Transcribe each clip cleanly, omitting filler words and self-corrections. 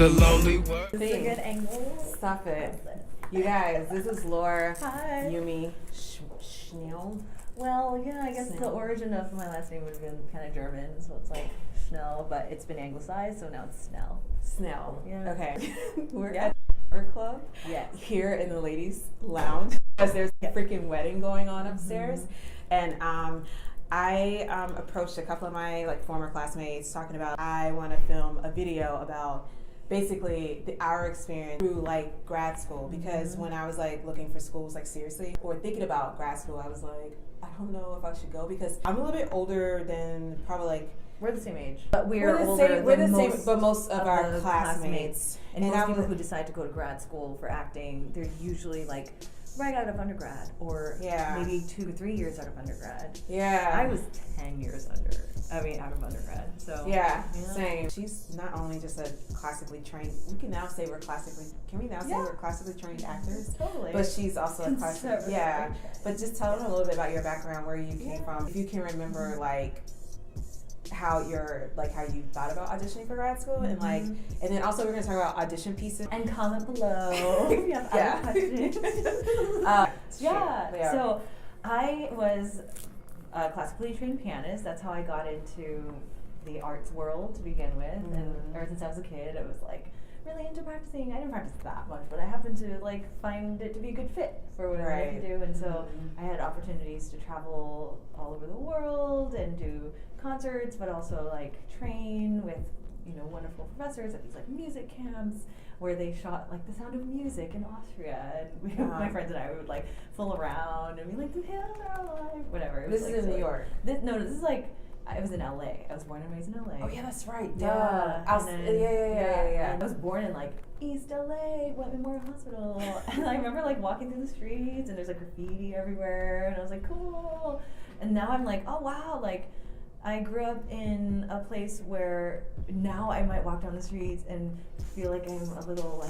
a lonely world. This is a good angle. Stop it. You guys, this is Laura. Hi. Yumi Snell. Well, yeah, I guess the Snell. origin of my last name would have been kind of German, so it's like Snell, but it's been anglicized, so now it's Snell. Snell. Yeah. Okay. We're Yeah. at our club Yes. here in the ladies' lounge because there's a freaking wedding going on upstairs. And I approached a couple of my former classmates talking about I want to film a video about basically our experience through grad school, because when I was looking for schools seriously or thinking about grad school, I was like, I don't know if I should go because I'm a little bit older than probably We're the same age, but we're the older same, we're than the most same, but most of our the classmates. And I most people was- who decide to go to grad school for acting, they're usually right out of undergrad, or maybe 2 to 3 years out of undergrad. Yeah. I was 10 years out of undergrad. So Yeah, same. She's not only just a classically trained. We can now say we're classically. Can we now say we're classically trained actors? Totally. But she's also a classic. Yeah. But just tell them a little bit about your background, where you came from. If you can remember, how you thought about auditioning for grad school, and and then also we're gonna talk about audition pieces. And comment below if you have other questions. Yeah. So I was a classically trained pianist. That's how I got into the arts world to begin with. And ever since I was a kid, I was really into practicing. I didn't practice that much, but I happened to find it to be a good fit for what I wanted to do. And so I had opportunities to travel all over the world and do concerts, but also train with wonderful professors at these music camps where they shot The Sound of Music in Austria, and my friends and I would fool around and be the hills are alive, whatever. This is in New York. This is I was in LA. I was born and raised in LA. Oh yeah, that's right. Yeah. Yeah. And I was born in East LA, Wet Memorial Hospital. And I remember walking through the streets and there's graffiti everywhere, and I was cool. And now I'm oh wow, I grew up in a place where now I might walk down the streets and feel I'm a little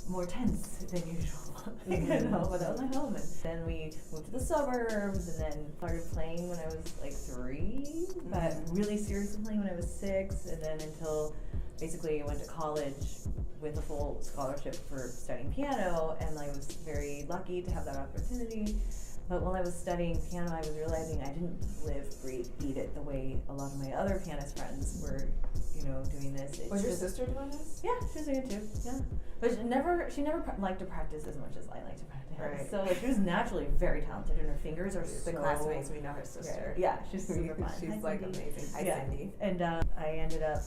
more tense than usual. But that was my home. And then we moved to the suburbs, and then started playing when I was 3, but really seriously playing when I was 6, and then until basically I went to college with a full scholarship for studying piano, and I was very lucky to have that opportunity. But while I was studying piano, I was realizing I didn't live, breathe, eat it the way a lot of my other pianist friends were, doing this. Was your sister doing this? Yeah, she was doing it too. Yeah, but she never liked to practice as much as I like to practice. Right. So she was naturally very talented, and her fingers are The classmates, we know her sister. Yeah, she's super fun. She's Hi, Cindy. amazing. Hi, Yeah. Cindy. And I ended up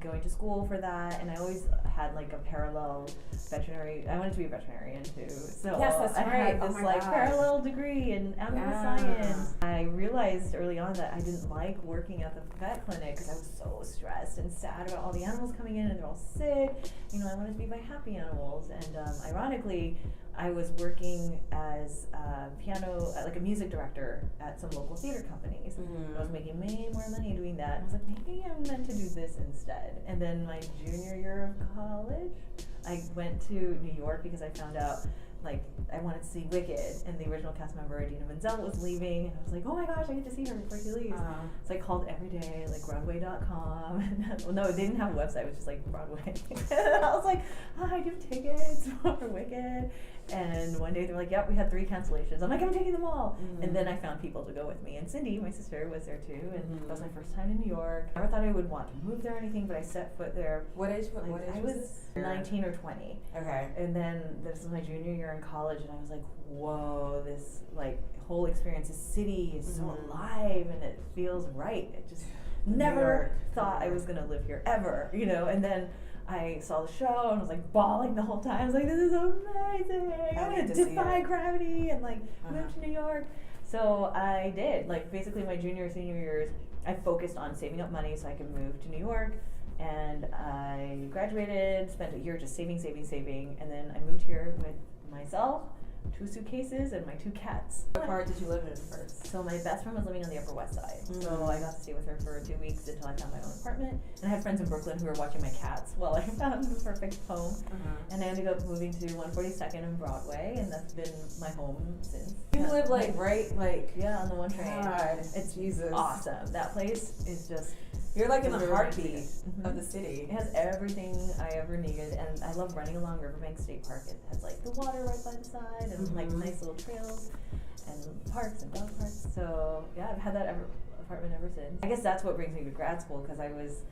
going to school for that, and I always had a parallel veterinary. I wanted to be a veterinarian too, so Yes, that's I right. had Oh this my God. parallel degree in animal science. I realized early on that I didn't like working at the vet clinic because I was so stressed and sad about all the animals coming in and they're all sick. I wanted to be by happy animals, and ironically, I was working as a piano, a music director at some local theater companies. I was making way more money doing that. And I was maybe I'm meant to do this instead. And then my junior year of college, I went to New York because I found out I wanted to see Wicked, and the original cast member Idina Menzel was leaving, and I was oh my gosh, I get to see her before she leaves. So I called every day, Broadway.com, and well, no, they didn't have a website, it was just Broadway. And I was I do tickets for Wicked. And one day they were yep, we had 3 cancellations. I'm I'm taking them all. And then I found people to go with me. And Cindy, my sister, was there too. And that was my first time in New York. I never thought I would want to move there or anything, but I set foot there. What age? What age I was 19 or 20. Okay. And then this was my junior year in college, and I was whoa, this whole experience, this city is so alive, and it feels right. It just never thought I was gonna live here ever, And then I saw the show and was bawling the whole time. I was this is amazing. I'm gonna defy gravity and move to New York. So I did. Basically my junior, senior years, I focused on saving up money so I could move to New York. And I graduated, spent a year just saving, and then I moved here with myself, 2 suitcases, and my 2 cats. What part did you live in first? So my best friend was living on the Upper West Side. So I got to stay with her for 2 weeks until I found my own apartment. And I had friends in Brooklyn who were watching my cats while I found the perfect home. And I ended up moving to 142nd and Broadway, and that's been my home since. You live right yeah, on the 1 train. God, It's Jesus. awesome. That place is just You're like in It was the really heartbeat nice to get. of the city. It has everything I ever needed, and I love running along Riverbank State Park. It has like the water right by the side, and like nice little trails, and parks and dog parks. So yeah, I've had that apartment ever since. I guess that's what brings me to grad school, because I was,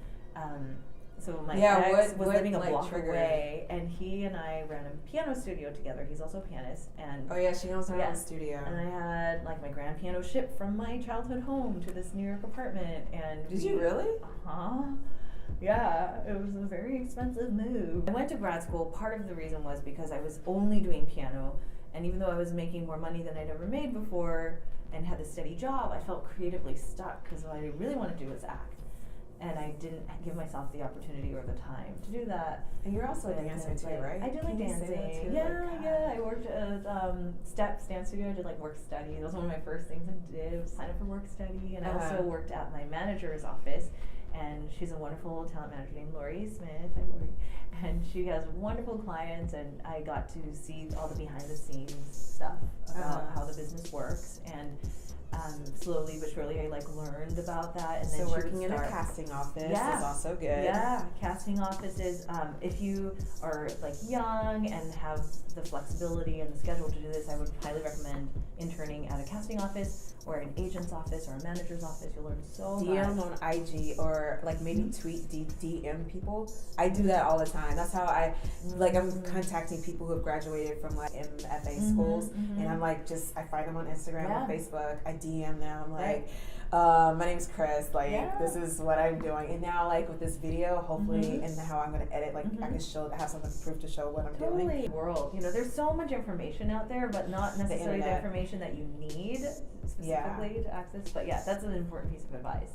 so my ex was living a block away, and he and I ran a piano studio together. He's also a pianist, and Oh yeah, she owns her own studio. and I had like my grand piano shipped from my childhood home to this New York apartment. And Did you really? Yeah, it was a very expensive move. I went to grad school. Part of the reason was because I was only doing piano, and even though I was making more money than I'd ever made before and had a steady job, I felt creatively stuck, because what I really wanted to do was act. And I didn't give myself the opportunity or the time to do that. And you're also a dancer too, right? I do like dancing. Yeah. I worked at Steps Dance Studio. I did like work study. That was one of my first things I did, was sign up for work study. And I also worked at my manager's office. And she's a wonderful talent manager named Lori Smith. Hi, Lori. And she has wonderful clients, and I got to see all the behind the scenes stuff about how the business works. And slowly but surely I like learned about that. And then so working in a casting office is also good. Yeah, casting offices, if you are like young and have the flexibility and the schedule to do this, I would highly recommend interning at a casting office or an agent's office or a manager's office. You'll learn so much. DM on IG, or like maybe tweet DM people. I do that all the time. That's how I I'm contacting people who have graduated from like MFA schools, and I'm like, I find them on Instagram or Facebook. I DM them. I'm like, my name's Chris. Like, this is what I'm doing. And now, like with this video, hopefully, and how I'm gonna edit, like I can have something to prove to show what I'm doing. World, there's so much information out there, but not necessarily the information that you need specifically to access. But yeah, that's an important piece of advice.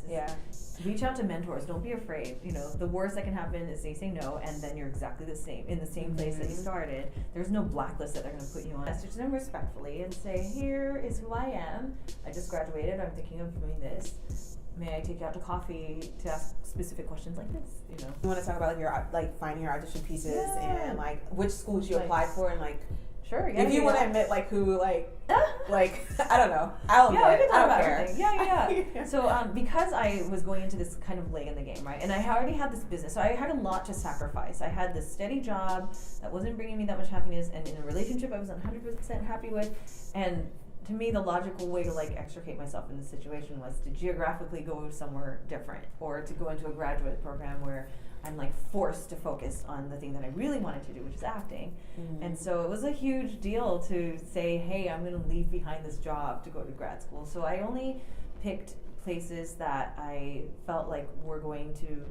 Reach out to mentors. Don't be afraid. The worst that can happen is they say no, and then you're exactly the same in the same place that you started. There's no blacklist that they're going to put you on. Message them respectfully and say, here is who I am. I just graduated. I'm thinking of doing this. May I take you out to coffee to ask specific questions like this? You want to talk about your finding your audition pieces and like which schools you applied for, and like. Sure. Yeah. If you want to admit like who like I don't know. I'll admit. We can talk I don't about care. everything. Yeah. So because I was going into this kind of late in the game, right, and I already had this business, so I had a lot to sacrifice. I had this steady job that wasn't bringing me that much happiness, and in a relationship I wasn't 100% happy with, and to me, the logical way to like extricate myself in this situation was to geographically go somewhere different, or to go into a graduate program where I'm like forced to focus on the thing that I really wanted to do, which is acting. And so it was a huge deal to say, hey, I'm going to leave behind this job to go to grad school. So I only picked places that I felt like were going to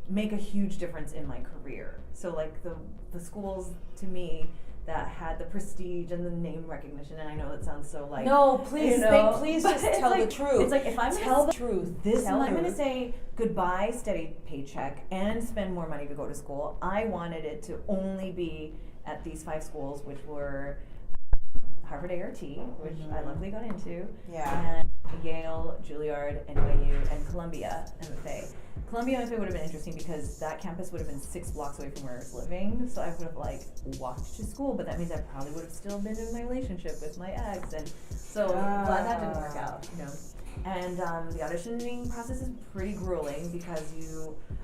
make a huge difference in my career. So like the schools to me that had the prestige and the name recognition, and I know it sounds so like no, please, please just tell the truth. It's like if I'm tell the truth, I'm going to say goodbye, steady paycheck, and spend more money to go to school. I wanted it to only be at these 5 schools, which were Harvard A.R.T, which I luckily got into, and Yale, Juilliard, NYU, and Columbia MFA. Columbia MFA would have been interesting because that campus would have been 6 blocks away from where I was living, so I would have like walked to school, but that means I probably would have still been in my relationship with my ex, and so glad that didn't work out, And the auditioning process is pretty grueling because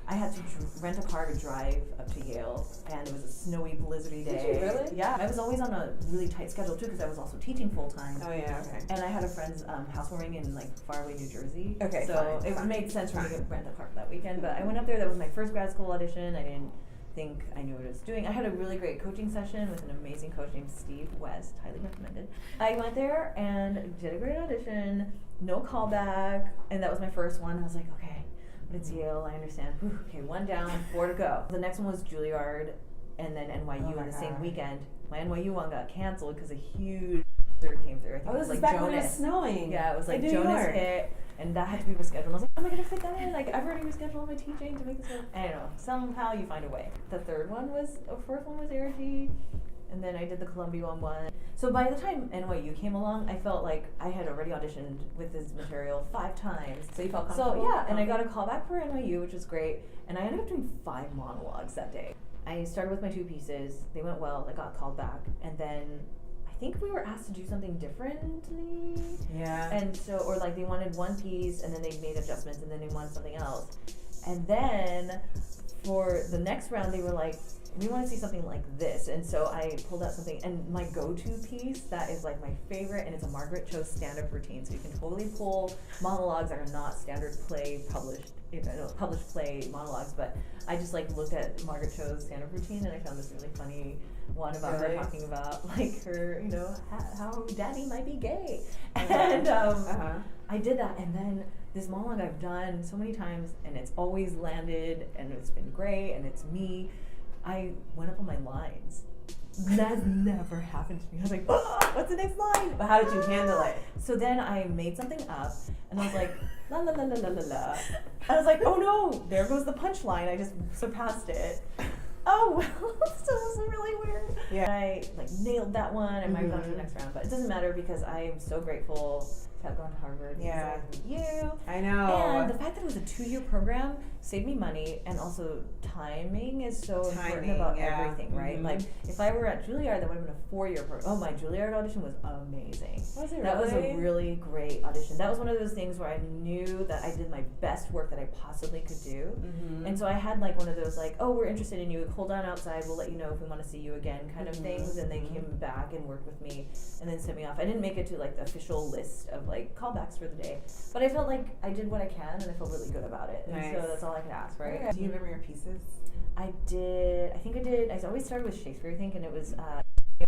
I had to rent a car to drive up to Yale, and it was a snowy, blizzardy day. Did you really? Yeah. I was always on a really tight schedule too because I was also teaching full time. Oh yeah, okay. And I had a friend's housewarming in like faraway New Jersey. Okay, so it made sense for me to rent a car for that weekend. But I went up there. That was my first grad school audition. I didn't think I knew what I was doing. I had a really great coaching session with an amazing coach named Steve West, highly recommended. I went there and did a great audition, no callback, and that was my first one. I was like, okay, but it's Yale, I understand. Whew, okay, 1 down, 4 to go. The next one was Juilliard, and then NYU on the same weekend. My NYU one got canceled because a huge blizzard came through. I think this it was is like back Jonas. when it was snowing. Yeah, it was like Jonas hit, and that had to be rescheduled. And I was like, how am I going to fit that in? Like, I've already rescheduled all my teaching to make this work. I don't know. Somehow you find a way. The fourth one was ART, and then I did the Columbia one. So by the time NYU came along, I felt like I had already auditioned with this material 5 times. So you felt comfortable? So yeah, and I got a call back for NYU, which was great. And I ended up doing 5 monologues that day. I started with my 2 pieces. They went well. I got called back. And then I think we were asked to do something differently. Yeah. And so, or like they wanted 1 piece and then they made adjustments and then they wanted something else. And then for the next round, they were like, we want to see something like this. And so I pulled out something, and my go-to piece that is like my favorite, and it's a Margaret Cho stand-up routine. So you can totally pull monologues that are not standard play published play monologues, but I just like looked at Margaret Cho's stand-up routine, and I found this really funny one about her talking about like her, you know, how daddy might be gay. And I did that, and then this monologue I've done so many times, and it's always landed, and it's been great, and it's me. I went up on my lines. That's never happened to me. I was like, what's the next line? But how did you handle it? So then I made something up, and I was like, la la la la la la la. And I was like, oh no, there goes the punchline. I just surpassed it. Oh well, this is really weird. Yeah. I like nailed that one. I might have gone to the next round, but it doesn't matter because I am so grateful to have gone to Harvard. Yeah. With you. I know. And the fact that it was a 2-year program saved me money, and also timing is so important about everything, right? Like if I were at Juilliard, that would have been a 4-year program. Oh, my Juilliard audition was amazing. Was it really? That was a really great audition. That was one of those things where I knew that I did my best work that I possibly could do. And so I had like one of those like, oh, we're interested in you. Hold on outside. We'll let you know if we want to see you again kind of things. And they came back and worked with me and then sent me off. I didn't make it to like the official list of like callbacks for the day, but I felt like I did what I can, and I felt really good about it. And so that's all I could ask, right? Okay. Do you remember your pieces? I think I did. I always started with Shakespeare, I think, and it was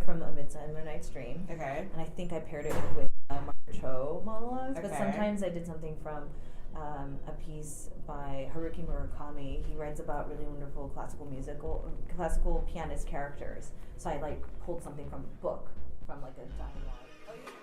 from A Midsummer Night's Dream. Okay. And I think I paired it with Margaret Cho monologues, but sometimes I did something from a piece by Haruki Murakami. He writes about really wonderful classical pianist characters. So I like pulled something from a book, from like a dialogue.